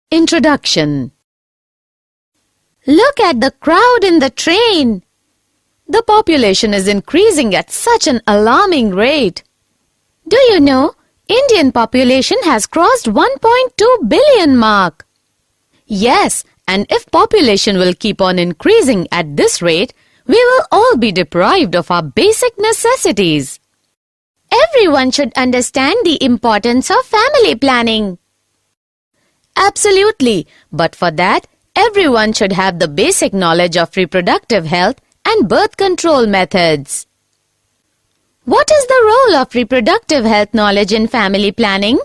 Introduction. Look at the crowd in the train. The population is increasing at such an alarming rate. Do you know, Indian population has crossed 1.2 billion mark. Yes, and if population will keep on increasing at this rate, we will all be deprived of our basic necessities. Everyone should understand the importance of family planning. Absolutely, but for that, everyone should have the basic knowledge of reproductive health and birth control methods. What is the role of reproductive health knowledge in family planning?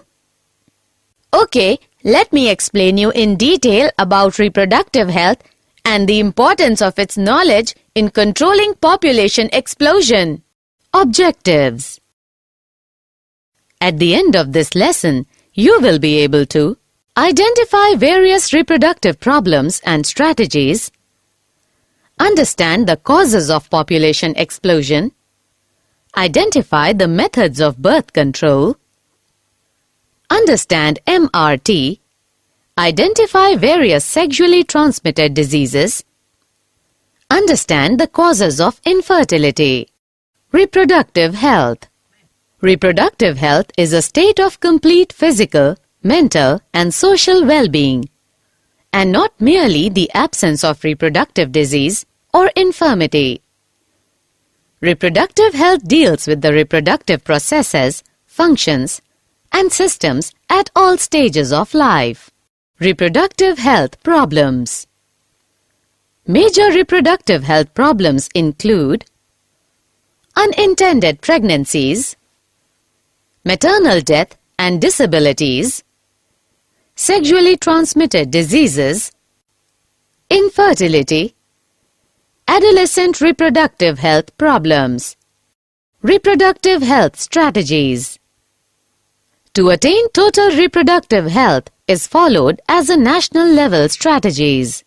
Okay, let me explain you in detail about reproductive health and the importance of its knowledge in controlling population explosion. Objectives. At the end of this lesson, you will be able to identify various reproductive problems and strategies, understand the causes of population explosion, identify the methods of birth control, understand MRT, identify various sexually transmitted diseases, understand the causes of infertility. Reproductive health. Reproductive health is a state of complete physical, mental and social well-being, and not merely the absence of reproductive disease or infirmity. Reproductive health deals with the reproductive processes, functions, and systems at all stages of life. Reproductive health problems. Major reproductive health problems include unintended pregnancies, maternal death and disabilities, sexually transmitted diseases, infertility, adolescent reproductive health problems. Reproductive health strategies. To attain total reproductive health is followed as a national level strategies.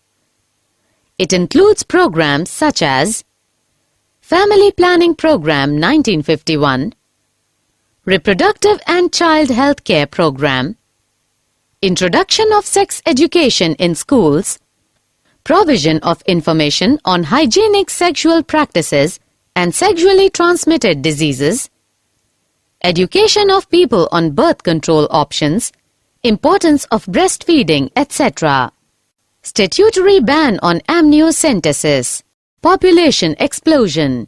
It includes programs such as Family Planning Program 1951, Reproductive and Child Health Care Program, Introduction of Sex Education in Schools, Provision of Information on Hygienic Sexual Practices and Sexually Transmitted Diseases, Education of people on birth control options, Importance of breastfeeding, etc. Statutory ban on amniocentesis. Population explosion.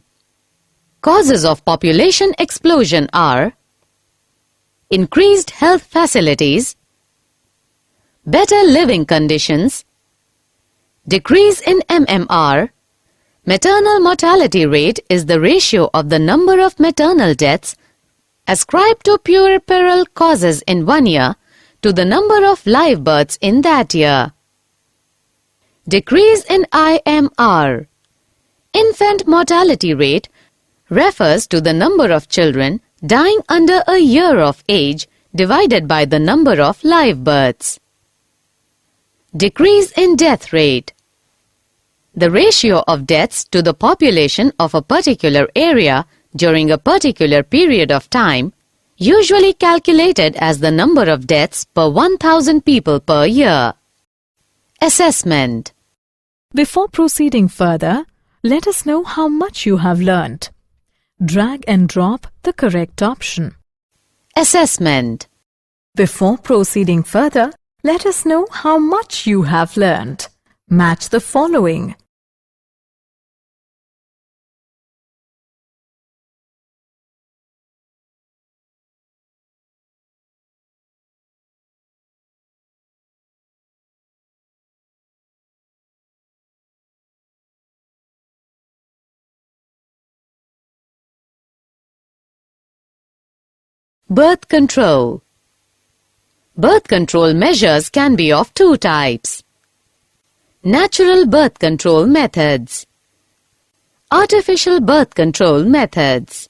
Causes of population explosion are increased health facilities, better living conditions, decrease in MMR. Maternal mortality rate is the ratio of the number of maternal deaths ascribed to puerperal causes in 1 year to the number of live births in that year. Decrease in IMR. Infant mortality rate refers to the number of children dying under a year of age divided by the number of live births. Decrease in death rate. The ratio of deaths to the population of a particular area during a particular period of time, usually calculated as the number of deaths per 1,000 people per year. Assessment. Before proceeding further, let us know how much you have learnt. Drag and drop the correct option. Assessment. Before proceeding further, let us know how much you have learnt. Match the following. Birth control. Birth control measures can be of two types. Natural birth control methods. Artificial birth control methods.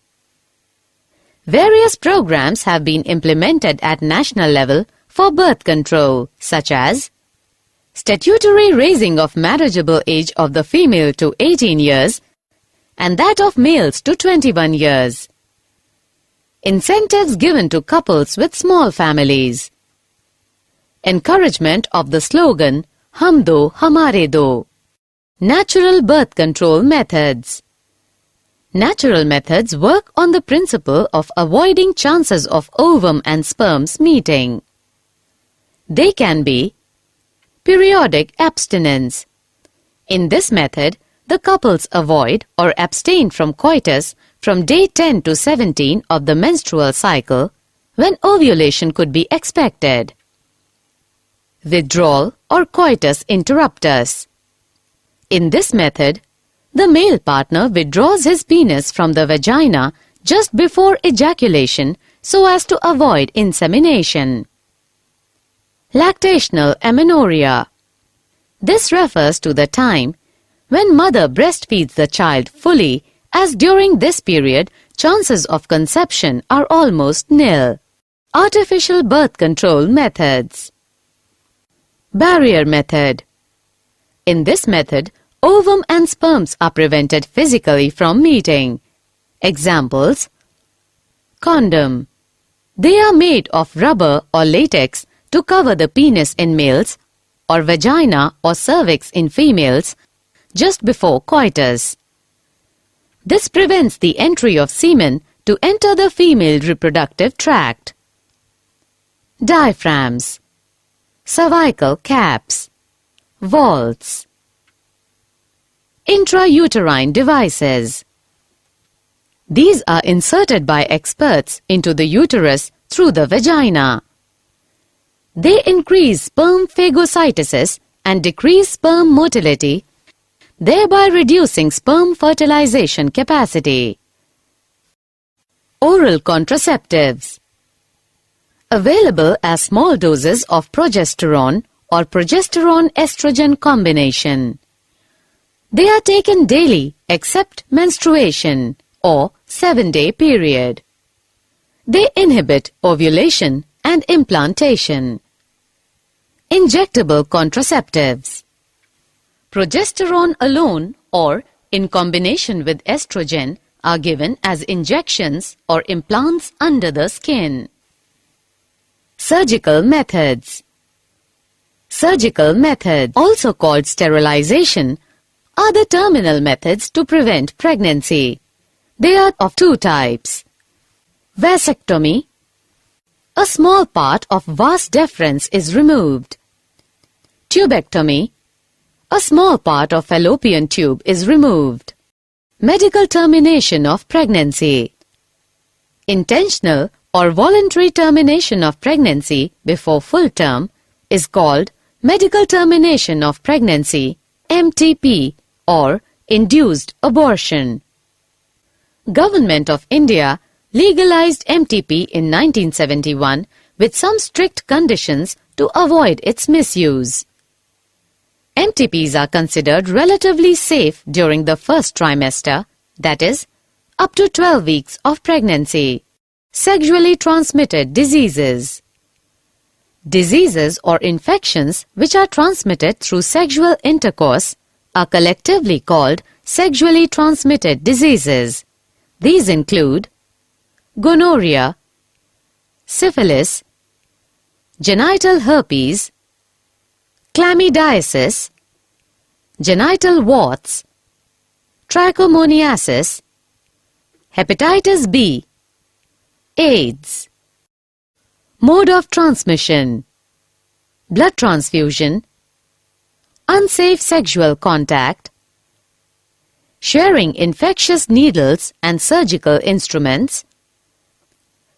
Various programs have been implemented at national level for birth control, such as statutory raising of marriageable age of the female to 18 years and that of males to 21 years. Incentives given to couples with small families. Encouragement of the slogan Hum do, hamare do. Natural birth control methods. Natural methods work on the principle of avoiding chances of ovum and sperms meeting. They can be periodic abstinence. In this method, the couples avoid or abstain from coitus from day 10 to 17 of the menstrual cycle when ovulation could be expected. Withdrawal or coitus interruptus. In this method, the male partner withdraws his penis from the vagina just before ejaculation so as to avoid insemination. Lactational amenorrhea. This refers to the time when mother breastfeeds the child fully, as during this period chances of conception are almost nil. Artificial birth control methods. Barrier method. In this method, ovum and sperms are prevented physically from meeting. Examples: condom. They are made of rubber or latex to cover the penis in males or vagina or cervix in females just before coitus. This prevents the entry of semen to enter the female reproductive tract. Diaphragms, cervical caps, vaults. Intrauterine devices. These are inserted by experts into the uterus through the vagina. They increase sperm phagocytosis and decrease sperm motility, thereby reducing sperm fertilization capacity. Oral contraceptives. Available as small doses of progesterone or progesterone-estrogen combination. They are taken daily except menstruation or 7-day period. They inhibit ovulation and implantation. Injectable contraceptives. Progesterone alone or in combination with estrogen are given as injections or implants under the skin. Surgical methods. Surgical methods, also called sterilization, are the terminal methods to prevent pregnancy. They are of two types. Vasectomy. A small part of vas deferens is removed. Tubectomy. A small part of fallopian tube is removed. Medical termination of pregnancy. Intentional or voluntary termination of pregnancy before full term is called medical termination of pregnancy, MTP, or induced abortion. Government of India legalized MTP in 1971 with some strict conditions to avoid its misuse. MTPs are considered relatively safe during the first trimester, that is, up to 12 weeks of pregnancy. Sexually transmitted diseases. Diseases or infections which are transmitted through sexual intercourse are collectively called sexually transmitted diseases. These include gonorrhea, syphilis, genital herpes, chlamydiasis, genital warts, trichomoniasis, hepatitis B, AIDS. Mode of transmission. Blood transfusion, unsafe sexual contact, sharing infectious needles and surgical instruments,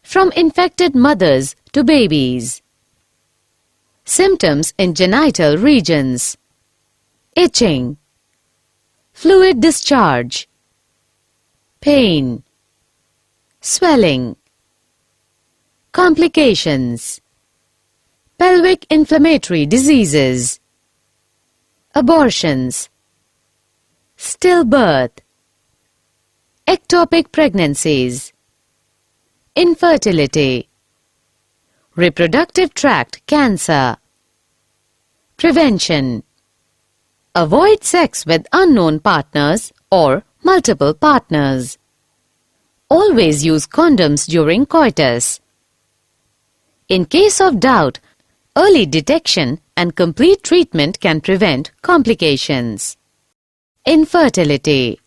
from infected mothers to babies. Symptoms in genital regions: itching, fluid discharge, pain, swelling. Complications: pelvic inflammatory diseases, abortions, stillbirth, ectopic pregnancies, infertility, reproductive tract cancer. Prevention: avoid sex with unknown partners or multiple partners. Always use condoms during coitus. In case of doubt, Early detection and complete treatment can prevent complications. Infertility.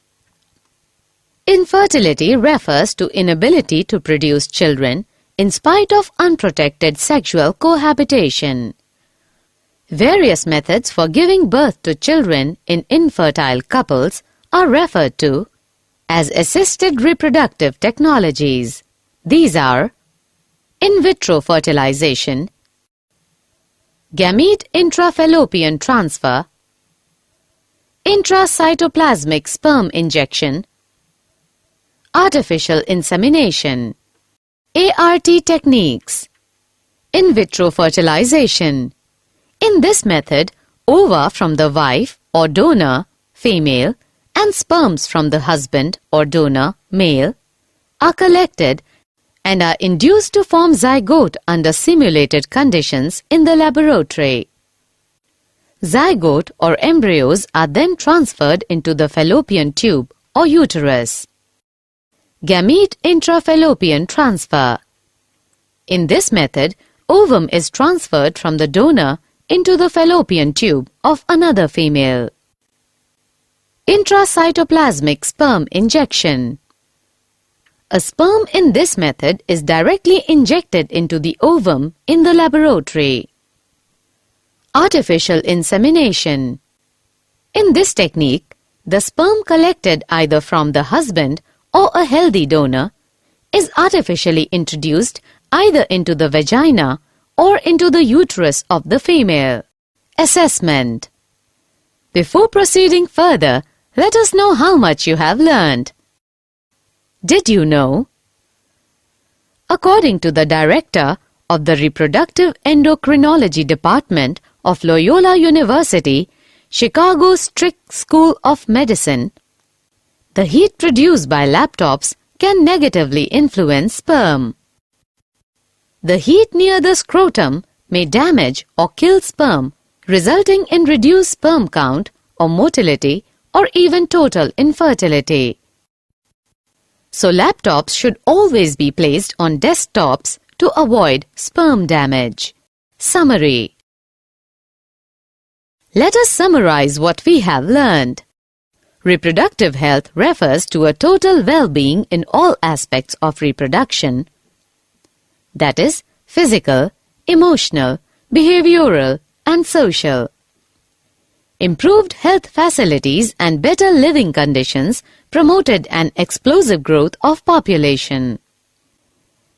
Infertility refers to inability to produce children in spite of unprotected sexual cohabitation. Various methods for giving birth to children in infertile couples are referred to as assisted reproductive technologies. These are in vitro fertilization, gamete intrafallopian transfer, intracytoplasmic sperm injection, artificial insemination. ART techniques. In vitro fertilization. In this method, ova from the wife or donor, female, and sperms from the husband or donor, male, are collected and are induced to form zygote under simulated conditions in the laboratory. Zygote or embryos are then transferred into the fallopian tube or uterus. Gamete intrafallopian transfer. In this method, ovum is transferred from the donor into the fallopian tube of another female. Intracytoplasmic sperm injection. A sperm in this method is directly injected into the ovum in the laboratory. Artificial insemination. In this technique, the sperm collected either from the husband or a healthy donor is artificially introduced either into the vagina or into the uterus of the female. Assessment. Before proceeding further, let us know how much you have learned. Did you know? According to the director of the Reproductive Endocrinology Department of Loyola University, Chicago Strick School of Medicine, the heat produced by laptops can negatively influence sperm. The heat near the scrotum may damage or kill sperm, resulting in reduced sperm count or motility or even total infertility. So laptops should always be placed on desktops to avoid sperm damage. Summary. Let us summarize what we have learned. Reproductive health refers to a total well-being in all aspects of reproduction, that is, physical, emotional, behavioral, and social. Improved health facilities and better living conditions promoted an explosive growth of population.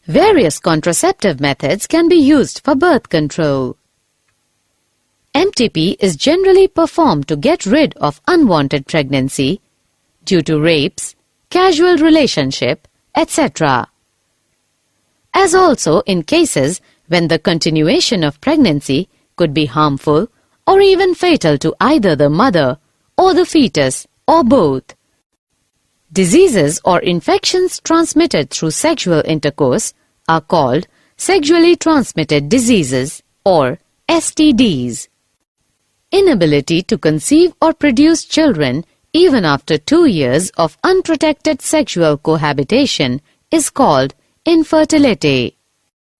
Various contraceptive methods can be used for birth control. MTP is generally performed to get rid of unwanted pregnancy due to rapes, casual relationship, etc. As also in cases when the continuation of pregnancy could be harmful or even fatal to either the mother or the fetus or both. Diseases or infections transmitted through sexual intercourse are called sexually transmitted diseases or STDs. Inability to conceive or produce children even after 2 years of unprotected sexual cohabitation is called infertility.